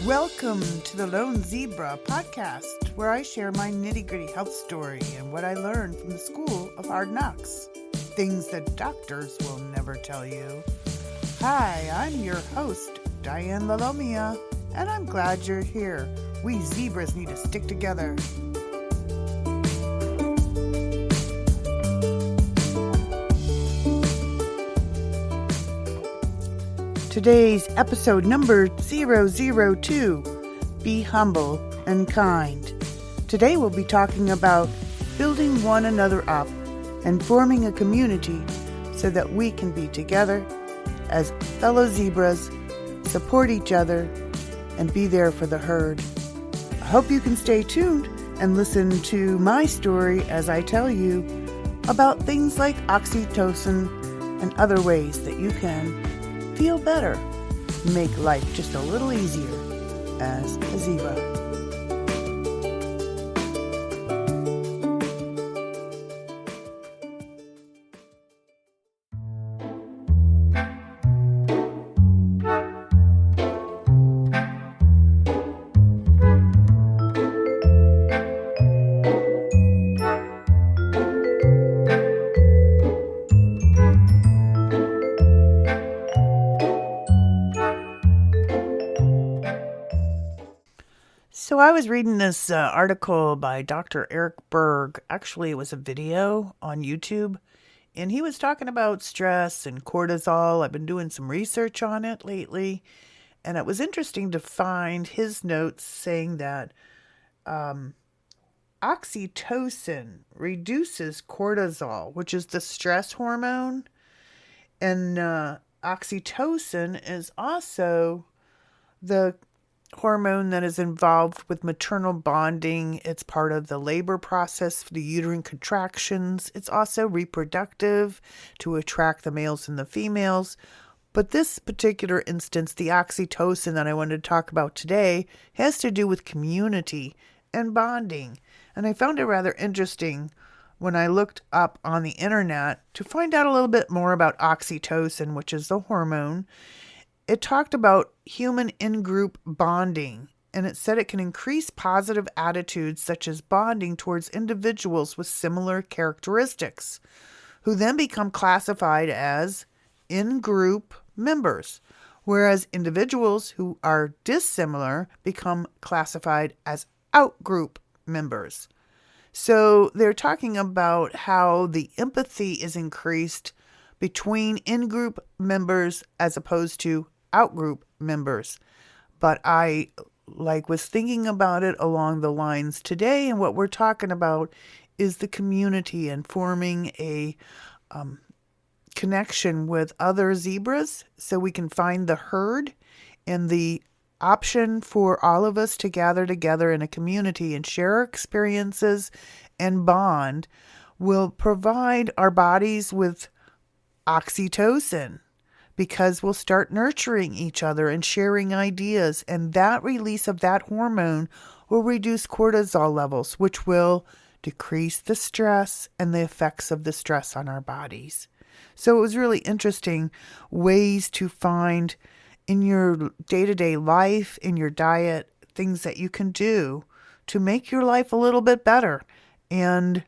Welcome to the Lone Zebra podcast, where I share my nitty-gritty health story and what I learned from the School of Hard Knocks. Things that doctors will never tell you. Hi, I'm your host, Diane Lalomia, and I'm glad you're here. We zebras need to stick together. Today's episode number 002, Be Humble and Kind. Today we'll be talking about building one another up and forming a community so that we can be together as fellow zebras, support each other, and be there for the herd. I hope you can stay tuned and listen to my story as I tell you about things like oxytocin and other ways that you can feel better, make life just a little easier as a zebra. So I was reading this article by Dr. Eric Berg. Actually, it was a video on YouTube, and he was talking about stress and cortisol. I've been doing some research on it lately, and it was interesting to find his notes saying that oxytocin reduces cortisol, which is the stress hormone, and oxytocin is also the hormone that is involved with maternal bonding. It's part of the labor process for the uterine contractions. It's also reproductive to attract the males and the females. But this particular instance, the oxytocin that I wanted to talk about today, has to do with community and bonding. And I found it rather interesting when I looked up on the internet to find out a little bit more about oxytocin, which is the hormone. It talked about human in-group bonding, and it said it can increase positive attitudes such as bonding towards individuals with similar characteristics, who then become classified as in-group members, whereas individuals who are dissimilar become classified as out-group members. So they're talking about how the empathy is increased between in-group members as opposed to out-group members. But I was thinking about it along the lines today, and what we're talking about is the community and forming a connection with other zebras so we can find the herd, and the option for all of us to gather together in a community and share our experiences and bond will provide our bodies with oxytocin, because we'll start nurturing each other and sharing ideas, and that release of that hormone will reduce cortisol levels, which will decrease the stress and the effects of the stress on our bodies. So it was really interesting ways to find in your day-to-day life, in your diet, things that you can do to make your life a little bit better. And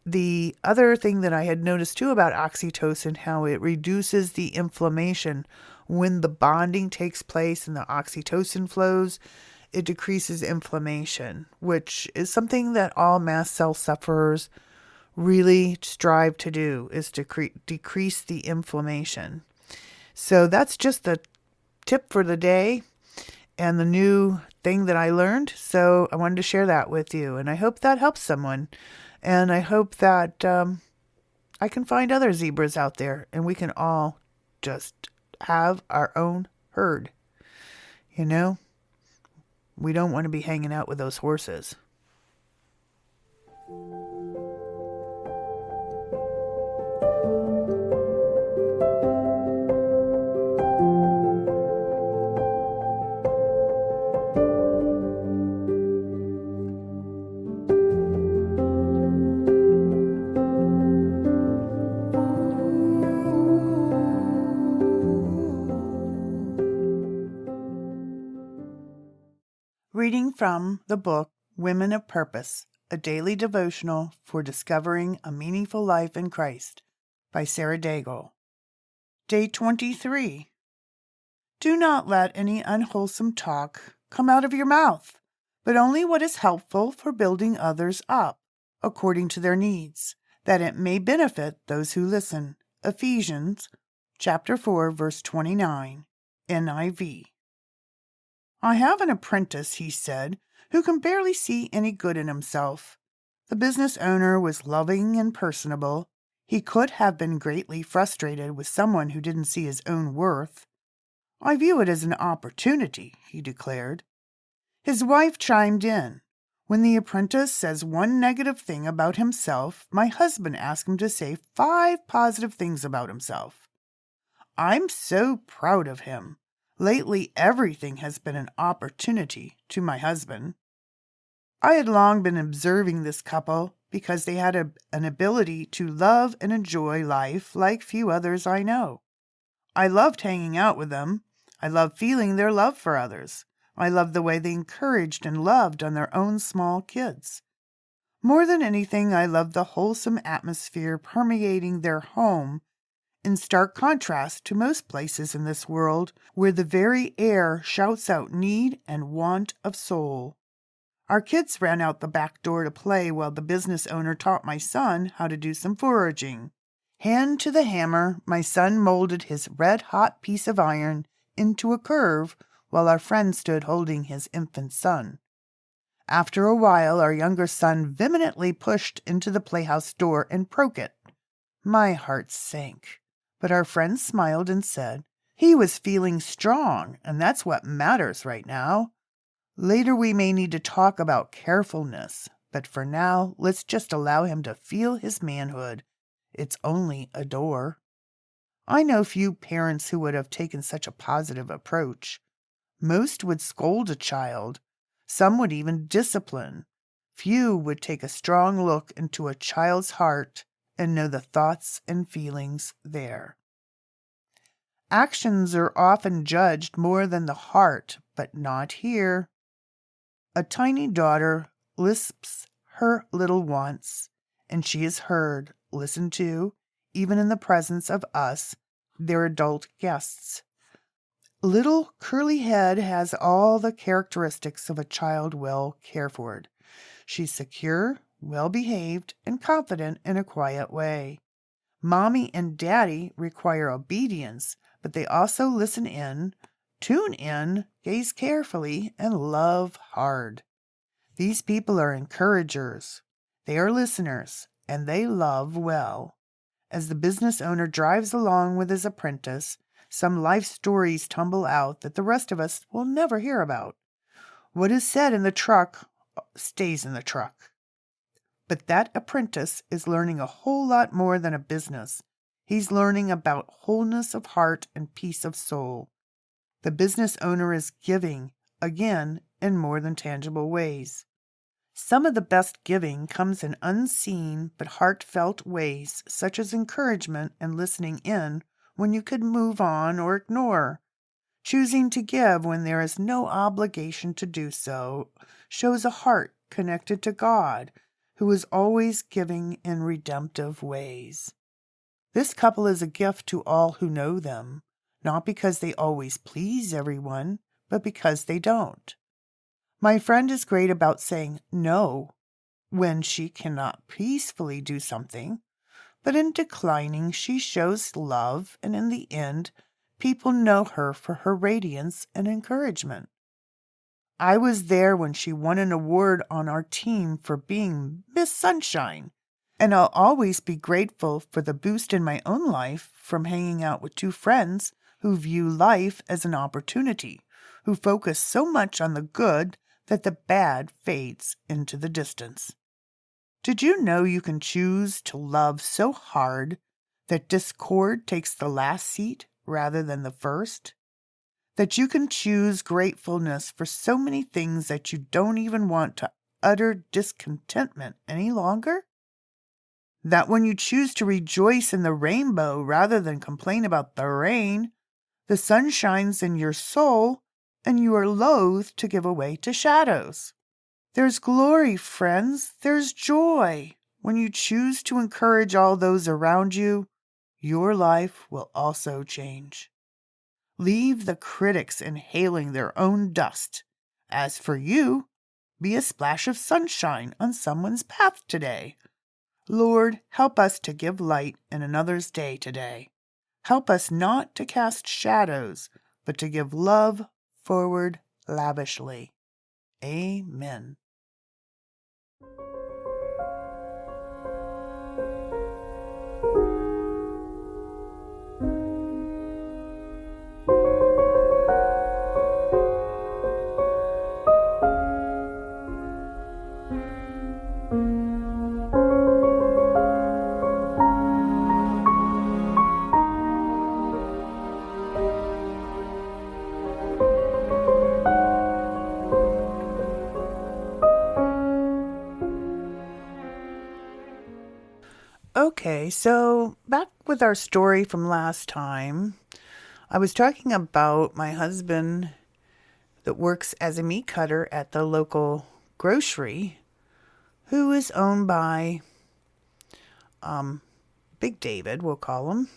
the other thing that I had noticed too about oxytocin, how it reduces the inflammation when the bonding takes place and the oxytocin flows, it decreases inflammation, which is something that all mast cell sufferers really strive to do, is to decrease the inflammation. So that's just the tip for the day and the new thing that I learned. So I wanted to share that with you, and I hope that helps someone. And I hope that I can find other zebras out there and we can all just have our own herd. You know, we don't want to be hanging out with those horses. Reading from the book Women of Purpose, a daily devotional for discovering a meaningful life in Christ by Sarah Daigle. Day 23. Do not let any unwholesome talk come out of your mouth, but only what is helpful for building others up, according to their needs, that it may benefit those who listen. Ephesians chapter 4, verse 29, NIV. I have an apprentice, he said, who can barely see any good in himself. The business owner was loving and personable. He could have been greatly frustrated with someone who didn't see his own worth. I view it as an opportunity, he declared. His wife chimed in. When the apprentice says one negative thing about himself, my husband asks him to say 5 positive things about himself. I'm so proud of him. Lately, everything has been an opportunity to my husband. I had long been observing this couple because they had an ability to love and enjoy life like few others I know. I loved hanging out with them. I loved feeling their love for others. I loved the way they encouraged and loved on their own small kids. More than anything, I loved the wholesome atmosphere permeating their home, in stark contrast to most places in this world where the very air shouts out need and want of soul. Our kids ran out the back door to play while the business owner taught my son how to do some foraging. Hand to the hammer, my son molded his red-hot piece of iron into a curve while our friend stood holding his infant son. After a while, our younger son vehemently pushed into the playhouse door and broke it. My heart sank. But our friend smiled and said, he was feeling strong, and that's what matters right now. Later we may need to talk about carefulness, but for now, let's just allow him to feel his manhood. It's only a door. I know few parents who would have taken such a positive approach. Most would scold a child. Some would even discipline. Few would take a strong look into a child's heart and know the thoughts and feelings there. Actions are often judged more than the heart, but not here. A tiny daughter lisps her little wants, and she is heard, listened to, even in the presence of us, their adult guests. Little Curly Head has all the characteristics of a child well cared for. She's secure, well-behaved, and confident in a quiet way. Mommy and Daddy require obedience, but they also listen in, tune in, gaze carefully, and love hard. These people are encouragers. They are listeners, and they love well. As the business owner drives along with his apprentice, some life stories tumble out that the rest of us will never hear about. What is said in the truck stays in the truck. But that apprentice is learning a whole lot more than a business. He's learning about wholeness of heart and peace of soul. The business owner is giving, again, in more than tangible ways. Some of the best giving comes in unseen but heartfelt ways, such as encouragement and listening in when you could move on or ignore. Choosing to give when there is no obligation to do so shows a heart connected to God, who is always giving in redemptive ways. This couple is a gift to all who know them, not because they always please everyone, but because they don't. My friend is great about saying no when she cannot peacefully do something, but in declining she shows love, and in the end, people know her for her radiance and encouragement. I was there when she won an award on our team for being Miss Sunshine, and I'll always be grateful for the boost in my own life from hanging out with 2 friends who view life as an opportunity, who focus so much on the good that the bad fades into the distance. Did you know you can choose to love so hard that discord takes the last seat rather than the first? That you can choose gratefulness for so many things that you don't even want to utter discontentment any longer? That when you choose to rejoice in the rainbow rather than complain about the rain, the sun shines in your soul and you are loath to give away to shadows. There's glory, friends, there's joy. When you choose to encourage all those around you, your life will also change. Leave the critics inhaling their own dust. As for you, be a splash of sunshine on someone's path today. Lord, help us to give light in another's day today. Help us not to cast shadows, but to give love forward lavishly. Amen. Okay, so back with our story from last time, I was talking about my husband that works as a meat cutter at the local grocery, who is owned by Big David, we'll call him.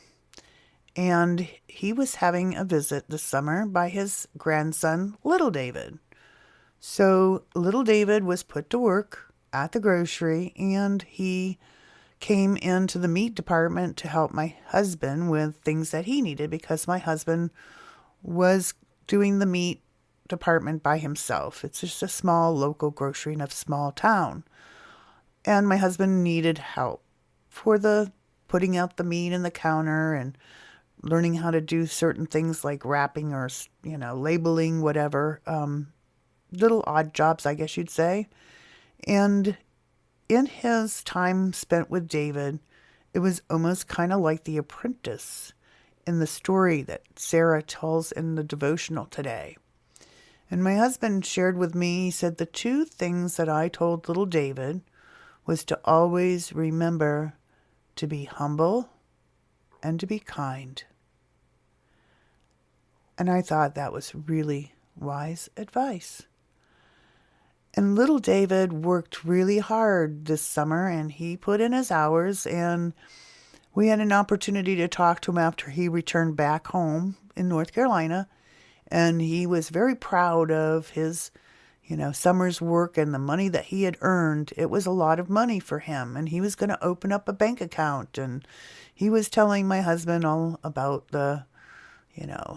And he was having a visit this summer by his grandson, Little David. So Little David was put to work at the grocery, and he came into the meat department to help my husband with things that he needed, because my husband was doing the meat department by himself. It's just a small local grocery in a small town. And my husband needed help for the putting out the meat in the counter and learning how to do certain things like wrapping or, labeling, whatever. Little odd jobs, I guess you'd say. And in his time spent with David, it was almost kind of like The Apprentice in the story that Sarah tells in the devotional today. And my husband shared with me, he said, the two things that I told little David was to always remember to be humble and to be kind. And I thought that was really wise advice. And little David worked really hard this summer, and he put in his hours, and we had an opportunity to talk to him after he returned back home in North Carolina, and he was very proud of his, summer's work and the money that he had earned. It was a lot of money for him, and he was going to open up a bank account, and he was telling my husband all about the,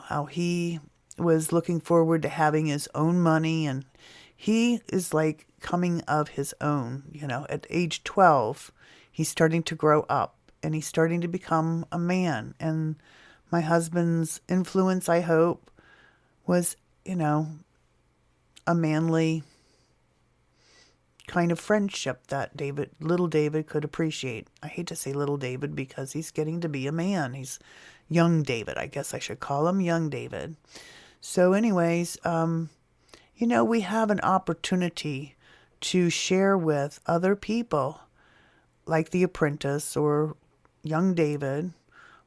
how he was looking forward to having his own money, and he is like coming of his own. At age 12, he's starting to grow up and he's starting to become a man. And my husband's influence, I hope, was, a manly kind of friendship that little David could appreciate. I hate to say little David because he's getting to be a man. He's young David. I guess I should call him young David. So anyways, we have an opportunity to share with other people, like The Apprentice or young David.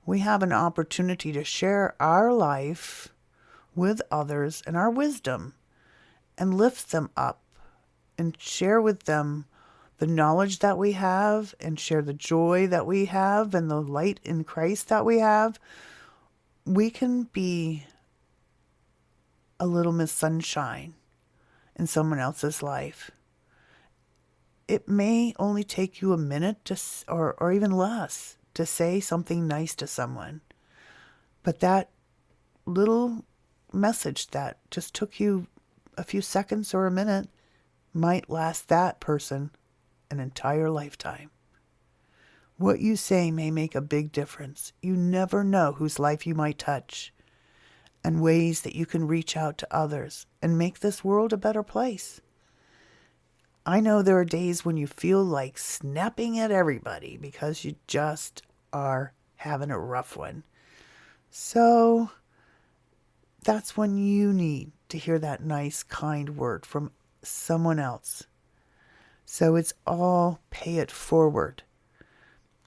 We have an opportunity to share our life with others and our wisdom and lift them up and share with them the knowledge that we have and share the joy that we have and the light in Christ that we have. We can be a little Miss Sunshine in someone else's life. It may only take you a minute or even less to say something nice to someone. But that little message that just took you a few seconds or a minute might last that person an entire lifetime. What you say may make a big difference. You never know whose life you might touch, and ways that you can reach out to others and make this world a better place. I know there are days when you feel like snapping at everybody because you just are having a rough one. So that's when you need to hear that nice, kind word from someone else. So it's all pay it forward.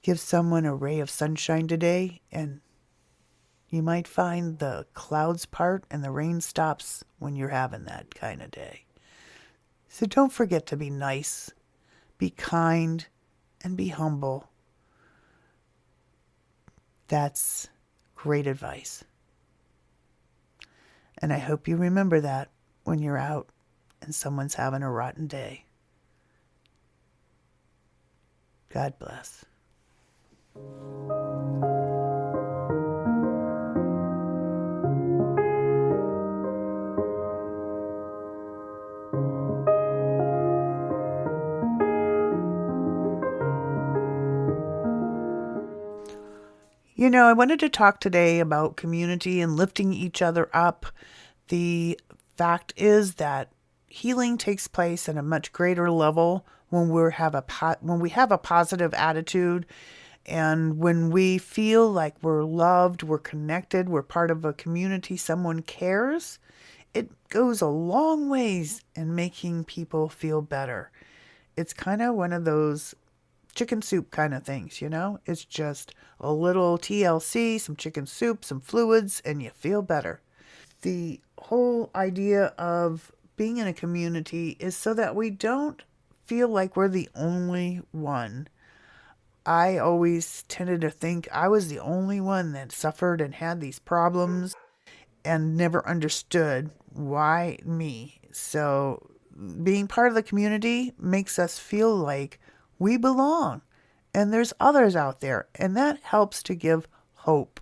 Give someone a ray of sunshine today, and You might find the clouds part and the rain stops when you're having that kind of day. So don't forget to be nice, be kind, and be humble. That's great advice. And I hope you remember that when you're out and someone's having a rotten day. God bless. I wanted to talk today about community and lifting each other up. The fact is that healing takes place at a much greater level when we have a positive attitude, and when we feel like we're loved, we're connected, we're part of a community, someone cares. It goes a long ways in making people feel better. It's kind of one of those chicken soup kind of things, It's just a little TLC, some chicken soup, some fluids, and you feel better. The whole idea of being in a community is so that we don't feel like we're the only one. I always tended to think I was the only one that suffered and had these problems and never understood why me. So being part of the community makes us feel like we belong and there's others out there, and that helps to give hope.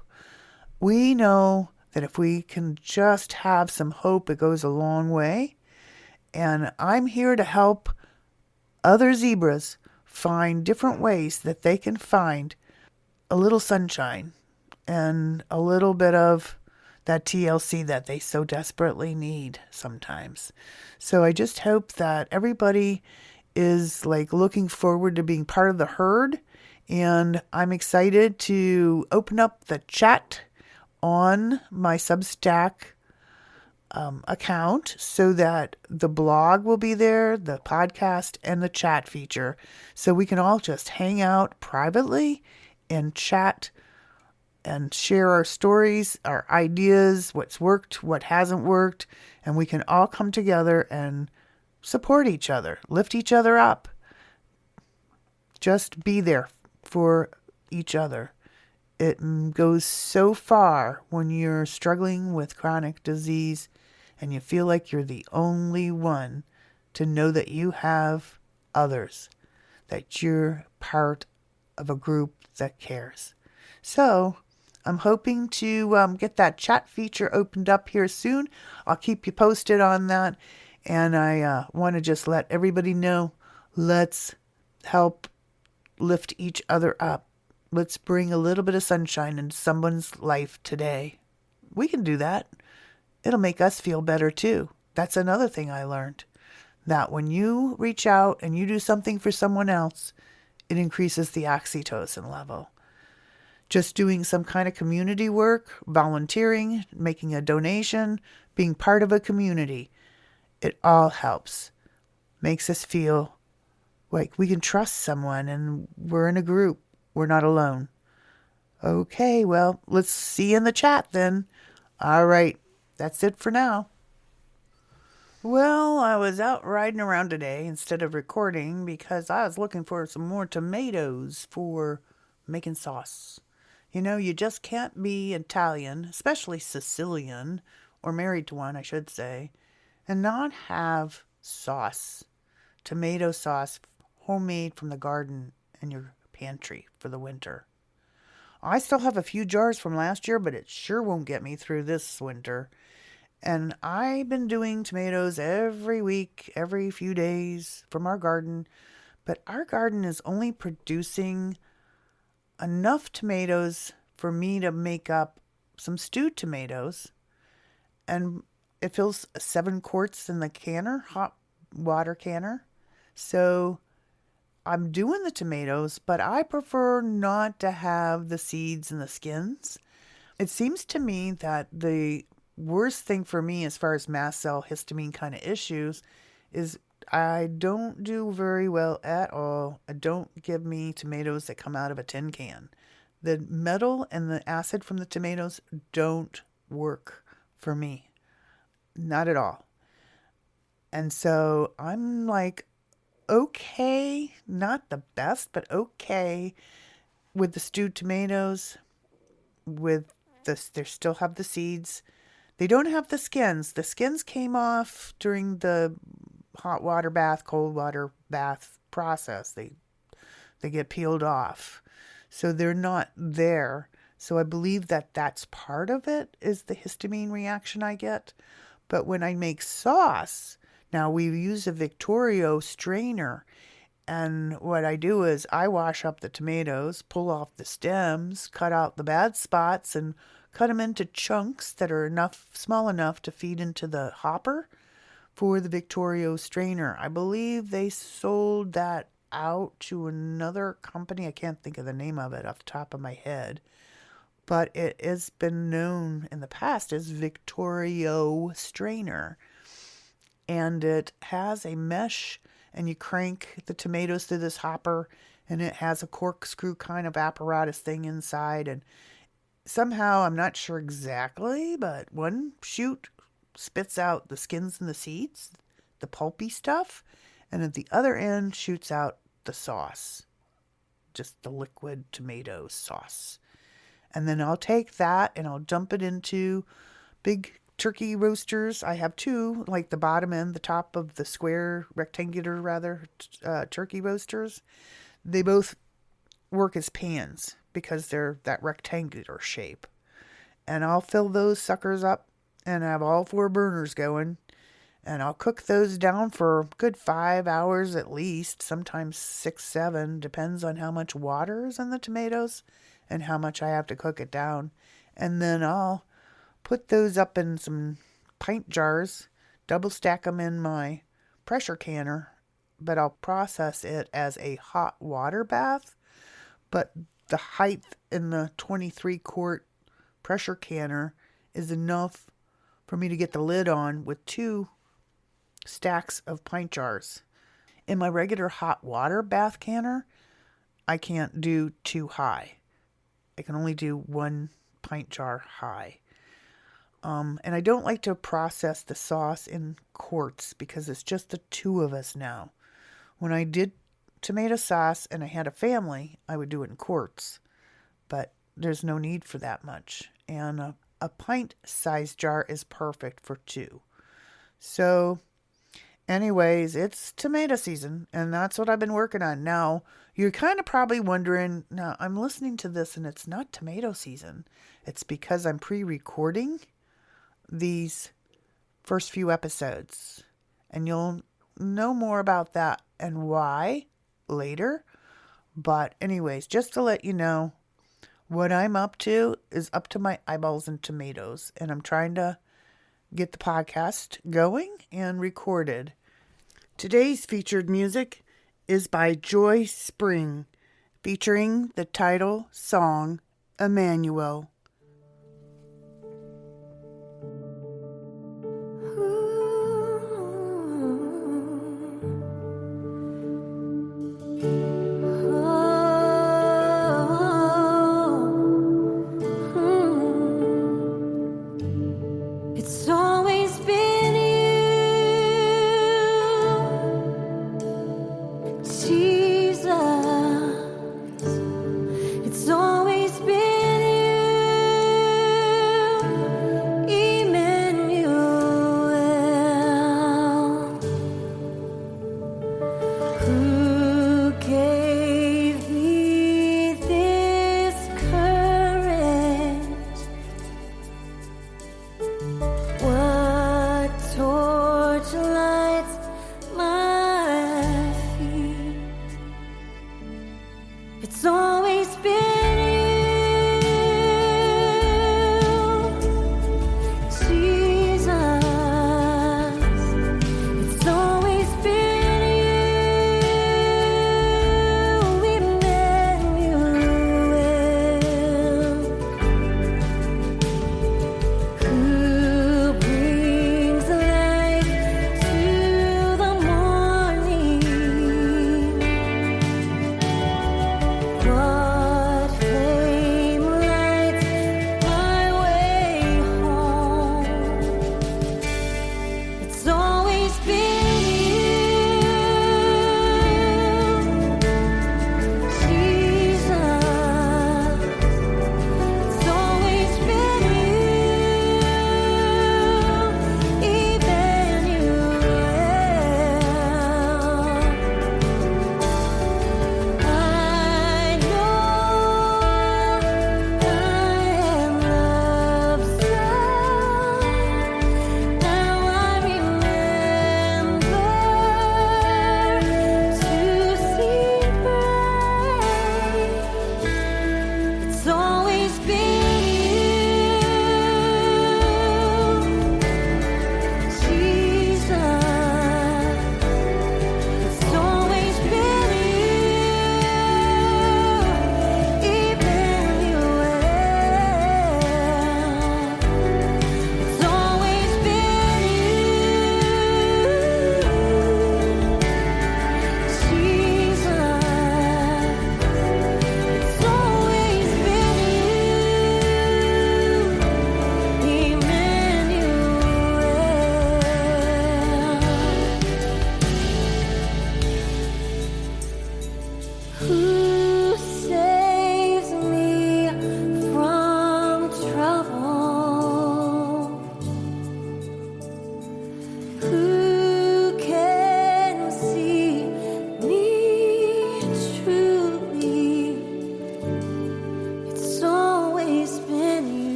We know that if we can just have some hope, it goes a long way. And I'm here to help other zebras find different ways that they can find a little sunshine and a little bit of that TLC that they so desperately need sometimes. So I just hope that everybody is looking forward to being part of the herd. And I'm excited to open up the chat on my Substack account so that the blog will be there, the podcast, and the chat feature. So we can all just hang out privately and chat and share our stories, our ideas, what's worked, what hasn't worked, and we can all come together and support each other, lift each other up. Just be there for each other. It goes so far when you're struggling with chronic disease and you feel like you're the only one, to know that you have others, that you're part of a group that cares. So I'm hoping to get that chat feature opened up here soon. I'll keep you posted on that. And I want to just let everybody know, let's help lift each other up. Let's bring a little bit of sunshine into someone's life today. We can do that. It'll make us feel better too. That's another thing I learned. That when you reach out and you do something for someone else, it increases the oxytocin level. Just doing some kind of community work, volunteering, making a donation, being part of a community, it all helps. Makes us feel like we can trust someone and we're in a group. We're not alone. Okay, well, let's see you in the chat then. All right, that's it for now. Well, I was out riding around today instead of recording because I was looking for some more tomatoes for making sauce. You just can't be Italian, especially Sicilian, or married to one, I should say, and not have sauce. Tomato sauce, homemade from the garden in your pantry for the winter. I still have a few jars from last year, but it sure won't get me through this winter. And I've been doing tomatoes every week, every few days from our garden. But our garden is only producing enough tomatoes for me to make up some stewed tomatoes. And it fills 7 quarts in the canner, hot water canner. So I'm doing the tomatoes, but I prefer not to have the seeds and the skins. It seems to me that the worst thing for me as far as mast cell histamine kind of issues is I don't do very well at all. Don't give me tomatoes that come out of a tin can. The metal and the acid from the tomatoes don't work for me. Not at all. And so I'm like, okay, not the best, but okay with the stewed tomatoes. With this, they still have the seeds. They don't have the skins. The skins came off during the hot water bath, cold water bath process. They get peeled off. So they're not there. So I believe that that's part of it, is the histamine reaction I get. But when I make sauce, now we use a Victorio strainer. And what I do is I wash up the tomatoes, pull off the stems, cut out the bad spots, and cut them into chunks that are small enough to feed into the hopper for the Victorio strainer. I believe they sold that out to another company. I can't think of the name of it off the top of my head. But it has been known in the past as Victorio strainer. And it has a mesh, and you crank the tomatoes through this hopper, and it has a corkscrew kind of apparatus thing inside. And somehow, I'm not sure exactly, but one chute spits out the skins and the seeds, the pulpy stuff, and at the other end shoots out the sauce, just the liquid tomato sauce. And then I'll take that and I'll dump it into big turkey roasters. I have two, like the bottom end, the top of the square, rectangular rather, turkey roasters. They both work as pans because they're that rectangular shape. And I'll fill those suckers up and have all four burners going. And I'll cook those down for a good 5 hours at least, sometimes 6, 7, depends on how much water is in the tomatoes and how much I have to cook it down. And then I'll put those up in some pint jars, double stack them in my pressure canner, but I'll process it as a hot water bath. But the height in the 23-quart pressure canner is enough for me to get the lid on with 2 stacks of pint jars. In my regular hot water bath canner, I can't do too high. I can only do 1 pint jar high. And I don't like to process the sauce in quarts because it's just the 2 of us now. When I did tomato sauce and I had a family, I would do it in quarts. But there's no need for that much. And a pint size jar is perfect for 2. So anyways, it's tomato season, and that's what I've been working on. Now, you're kind of probably wondering, now I'm listening to this and it's not tomato season. It's because I'm pre-recording these first few episodes. And you'll know more about that and why later. But anyways, just to let you know, what I'm up to is up to my eyeballs in tomatoes. And I'm trying to get the podcast going and recorded. Today's featured music is by Joy Spring, featuring the title song, Emmanuel. It's always been you, Jesus. It's always been you.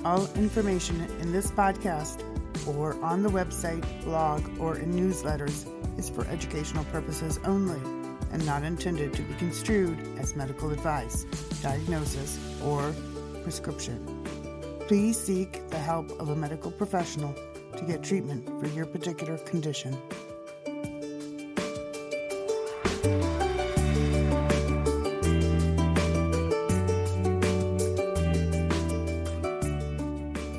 All information in this podcast or on the website, blog, or in newsletters is for educational purposes only and not intended to be construed as medical advice, diagnosis, or prescription. Please seek the help of a medical professional to get treatment for your particular condition.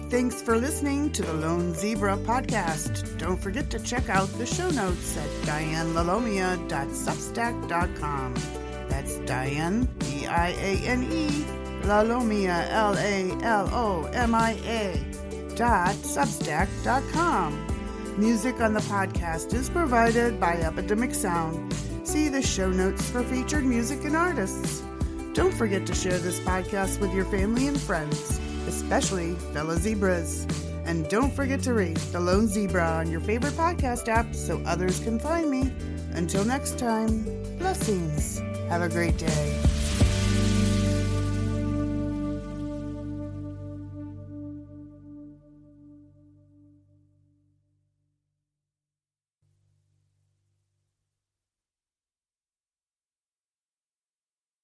Thanks for listening to the Lone Zebra podcast. Don't forget to check out the show notes at dianelalomia.substack.com. That's Diane, D-I-A-N-E, Lalomia, Lalomia.substack.com. Music on the podcast is provided by Epidemic Sound. See the show notes for featured music and artists. Don't forget to share this podcast with your family and friends, especially fellow zebras. And don't forget to rate The Lone Zebra on your favorite podcast app so others can find me. Until next time, blessings. Have a great day.